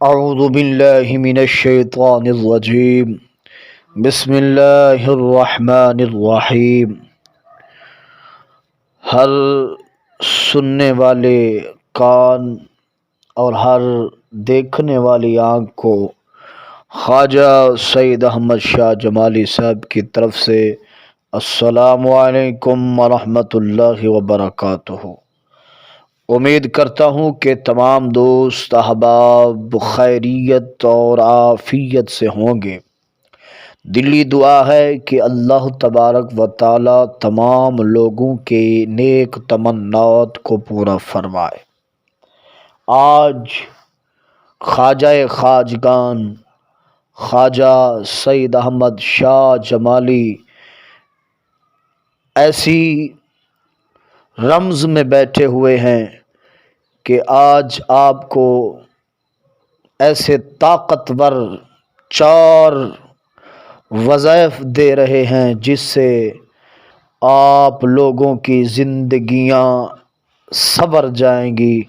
اعوذ باللہ من الشیطان الرجیم بسم اللہ الرحمن الرحیم۔ ہر سننے والے کان اور ہر دیکھنے والی آنکھ کو خواجہ سید احمد شاہ جمالی صاحب کی طرف سے السلام علیکم ورحمۃ اللہ وبرکاتہ۔ امید کرتا ہوں کہ تمام دوست احباب خیریت اور عافیت سے ہوں گے۔ دلی دعا ہے کہ اللہ تبارک و تعالی تمام لوگوں کے نیک تمنات کو پورا فرمائے۔ آج خواجہ خواجگان خواجہ سید احمد شاہ جمالی ایسی رمز میں بیٹھے ہوئے ہیں کہ آج آپ کو ایسے طاقتور 4 وظائف دے رہے ہیں جس سے آپ لوگوں کی زندگیاں سنور جائیں گی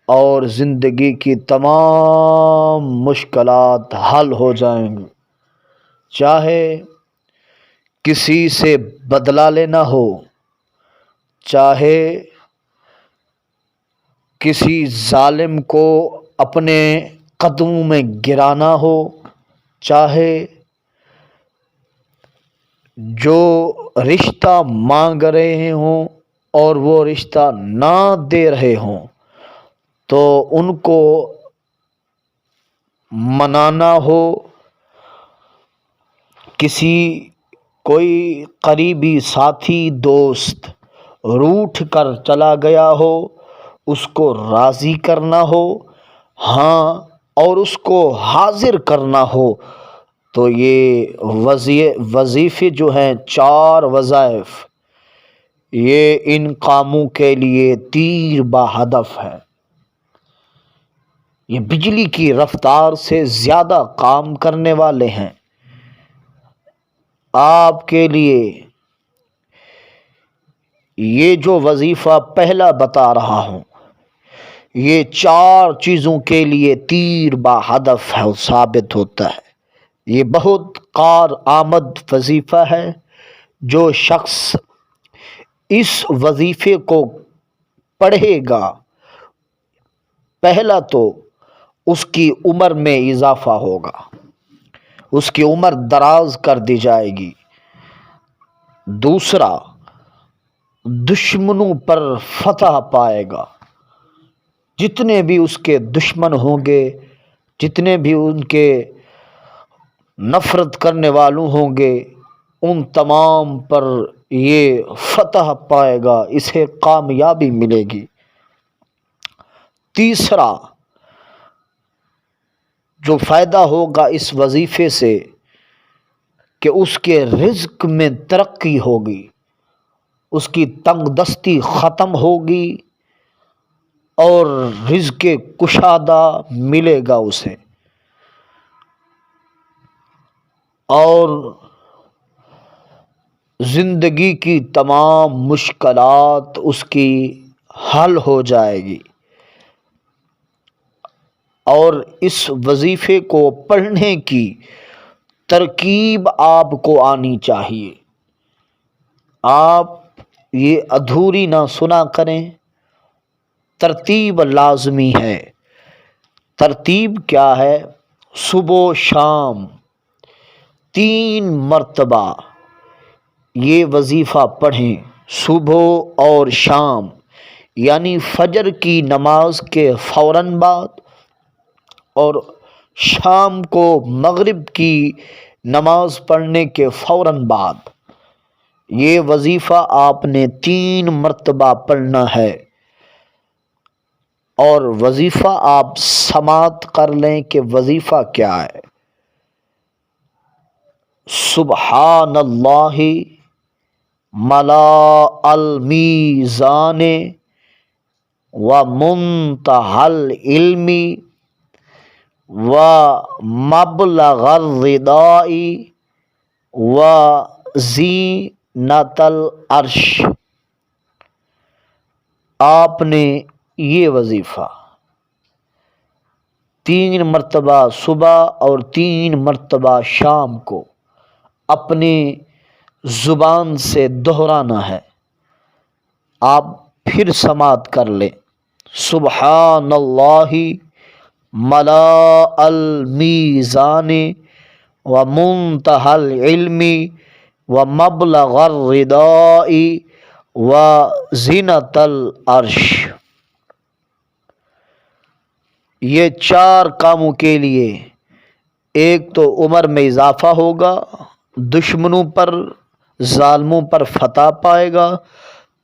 اور زندگی کی تمام مشکلات حل ہو جائیں گی۔ چاہے کسی سے بدلہ لینا ہو، چاہے کسی ظالم کو اپنے قدموں میں گرانا ہو، چاہے جو رشتہ مانگ رہے ہوں اور وہ رشتہ نہ دے رہے ہوں تو ان کو منانا ہو، کسی کوئی قریبی ساتھی دوست روٹھ کر چلا گیا ہو اس کو راضی کرنا ہو، ہاں اور اس کو حاضر کرنا ہو، تو یہ وظیفے جو ہیں 4 وظائف، یہ ان کاموں کے لیے تیر با ہدف ہے۔ یہ بجلی کی رفتار سے زیادہ کام کرنے والے ہیں۔ آپ کے لیے یہ جو وظیفہ پہلا بتا رہا ہوں، یہ 4 چیزوں کے لیے تیر با ہدف ہے، ثابت ہوتا ہے۔ یہ بہت کارآمد وظیفہ ہے۔ جو شخص اس وظیفے کو پڑھے گا، پہلا تو اس کی عمر میں اضافہ ہوگا، اس کی عمر دراز کر دی جائے گی۔ دوسرا، دشمنوں پر فتح پائے گا۔ جتنے بھی اس کے دشمن ہوں گے، جتنے بھی ان کے نفرت کرنے والوں ہوں گے، ان تمام پر یہ فتح پائے گا، اسے کامیابی ملے گی۔ تیسرا جو فائدہ ہوگا اس وظیفے سے کہ اس کے رزق میں ترقی ہوگی، اس کی تنگ دستی ختم ہوگی اور رزق کشادہ ملے گا اسے، اور زندگی کی تمام مشکلات اس کی حل ہو جائے گی۔ اور اس وظیفے کو پڑھنے کی ترکیب آپ کو آنی چاہیے۔ آپ یہ ادھوری نہ سنا کریں، ترتیب لازمی ہے۔ ترتیب کیا ہے؟ صبح و شام 3 مرتبہ یہ وظیفہ پڑھیں، صبح اور شام، یعنی فجر کی نماز کے فوراً بعد اور شام کو مغرب کی نماز پڑھنے کے فوراً بعد یہ وظیفہ آپ نے 3 مرتبہ پڑھنا ہے۔ اور وظیفہ آپ سماعت کر لیں کہ وظیفہ کیا ہے۔ سبحان اللہ ملاء المیزان و منتہی العلم و مبلغ الرداء و زینت العرش۔ آپ نے یہ وظیفہ 3 مرتبہ صبح اور 3 مرتبہ شام کو اپنی زبان سے دہرانا ہے۔ آپ پھر سماعت کر لیں، سبحان اللہ ملاء المیزان و منتہی العلم و مبلغ الرداء و زینت العرش۔ یہ 4 کاموں کے لیے، ایک تو عمر میں اضافہ ہوگا، دشمنوں پر ظالموں پر فتح پائے گا،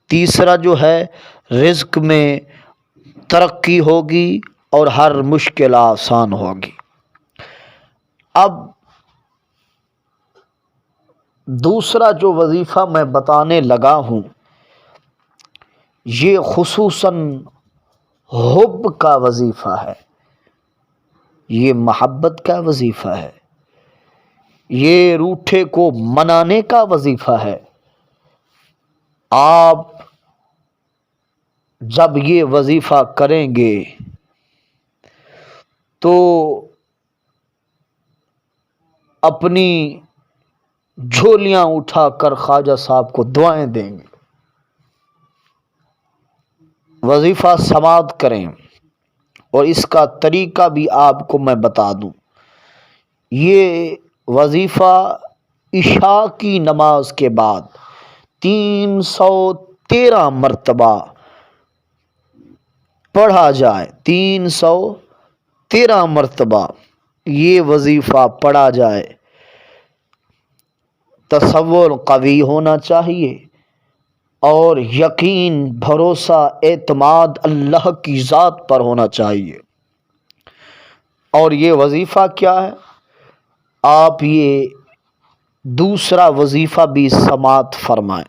تیسرا جو ہے رزق میں ترقی ہوگی اور ہر مشکل آسان ہوگی۔ اب دوسرا جو وظیفہ میں بتانے لگا ہوں، یہ خصوصاً حب کا وظیفہ ہے، یہ محبت کا وظیفہ ہے، یہ روٹھے کو منانے کا وظیفہ ہے۔ آپ جب یہ وظیفہ کریں گے تو اپنی جھولیاں اٹھا کر خواجہ صاحب کو دعائیں دیں گے۔ وظیفہ سماعت کریں، اور اس کا طریقہ بھی آپ کو میں بتا دوں۔ یہ وظیفہ عشاء کی نماز کے بعد 313 مرتبہ پڑھا جائے، 313 مرتبہ یہ وظیفہ پڑھا جائے۔ تصور قوی ہونا چاہیے اور یقین، بھروسہ، اعتماد اللہ کی ذات پر ہونا چاہیے۔ اور یہ وظیفہ کیا ہے؟ آپ یہ دوسرا وظیفہ بھی سماعت فرمائیں،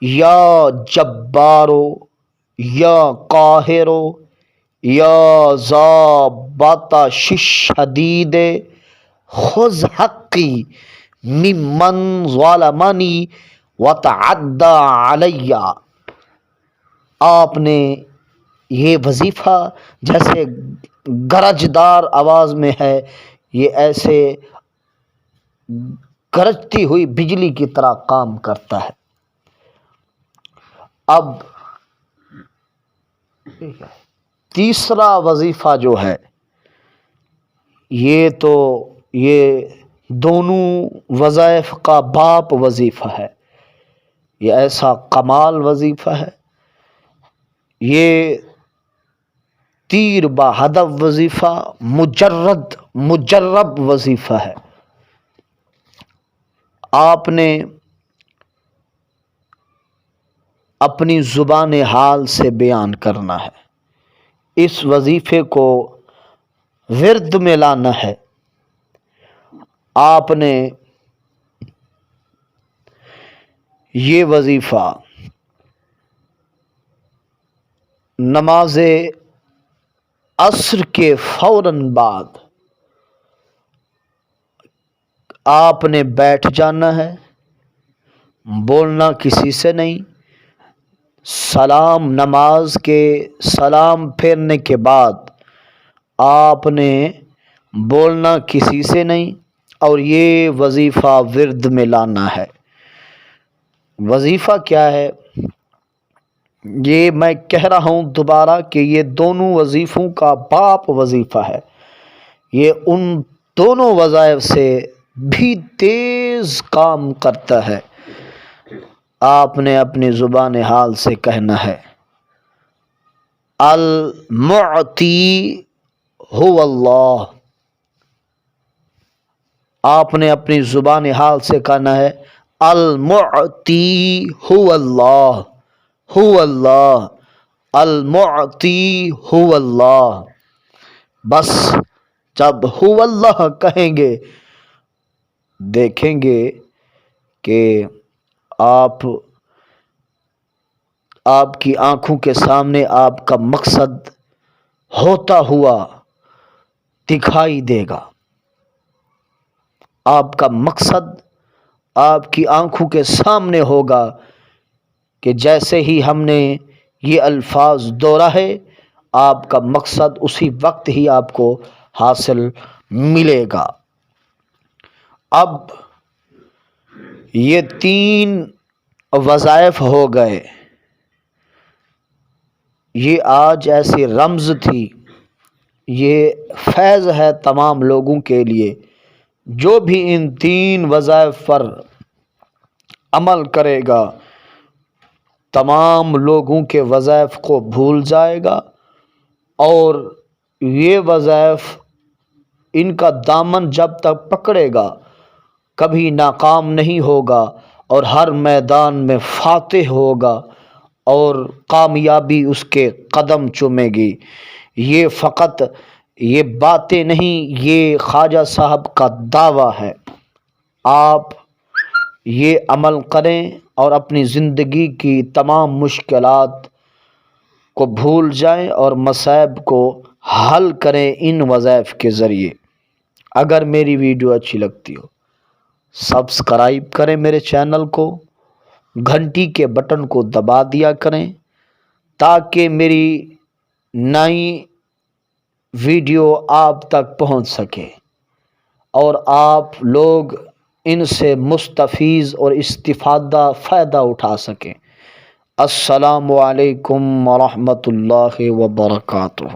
یا جبارو یا قاہرو یا ذا بطش شدید خذ حقی ممن ظلمنی وتعدی علی۔ آپ نے یہ وظیفہ جیسے گرجدار آواز میں ہے، یہ ایسے گرجتی ہوئی بجلی کی طرح کام کرتا ہے۔ اب تیسرا وظیفہ جو ہے، یہ تو یہ دونوں وظائف کا باپ وظیفہ ہے، یہ ایسا کمال وظیفہ ہے، یہ تیر با ہدف وظیفہ، مجرب وظیفہ ہے۔ آپ نے اپنی زبان حال سے بیان کرنا ہے، اس وظیفے کو ورد میں لانا ہے۔ آپ نے یہ وظیفہ نماز عصر کے فوراً بعد آپ نے بیٹھ جانا ہے، بولنا کسی سے نہیں، سلام، نماز کے سلام پھیرنے کے بعد آپ نے بولنا کسی سے نہیں، اور یہ وظیفہ ورد میں لانا ہے۔ وظیفہ کیا ہے؟ یہ میں کہہ رہا ہوں دوبارہ کہ یہ دونوں وظیفوں کا باپ وظیفہ ہے، یہ ان دونوں وظائف سے بھی تیز کام کرتا ہے۔ آپ نے اپنی زبان حال سے کہنا ہے، المعطی هو اللہ۔ آپ نے اپنی زبان حال سے کہنا ہے، المعطی هو اللہ، هو اللہ، المعطی هو اللہ۔ بس جب هو اللہ کہیں گے، دیکھیں گے کہ آپ کی آنکھوں کے سامنے آپ کا مقصد ہوتا ہوا دکھائی دے گا۔ آپ کا مقصد آپ کی آنکھوں کے سامنے ہوگا کہ جیسے ہی ہم نے یہ الفاظ دہرائے، آپ کا مقصد اسی وقت ہی آپ کو حاصل ملے گا۔ اب یہ 3 وظائف ہو گئے، یہ آج ایسی رمز تھی، یہ فیض ہے تمام لوگوں کے لیے۔ جو بھی ان 3 وظائف پر عمل کرے گا تمام لوگوں کے وظائف کو بھول جائے گا، اور یہ وظائف ان کا دامن جب تک پکڑے گا کبھی ناکام نہیں ہوگا، اور ہر میدان میں فاتح ہوگا اور کامیابی اس کے قدم چومے گی۔ یہ فقط یہ باتیں نہیں، یہ خواجہ صاحب کا دعویٰ ہے۔ آپ یہ عمل کریں اور اپنی زندگی کی تمام مشکلات کو بھول جائیں اور مصائب کو حل کریں ان وظائف کے ذریعے۔ اگر میری ویڈیو اچھی لگتی ہو سبسکرائب کریں میرے چینل کو، گھنٹی کے بٹن کو دبا دیا کریں تاکہ میری نئی ویڈیو آپ تک پہنچ سکے اور آپ لوگ ان سے مستفیض اور استفادہ فائدہ اٹھا سکیں۔ السلام علیکم ورحمۃ اللہ وبرکاتہ۔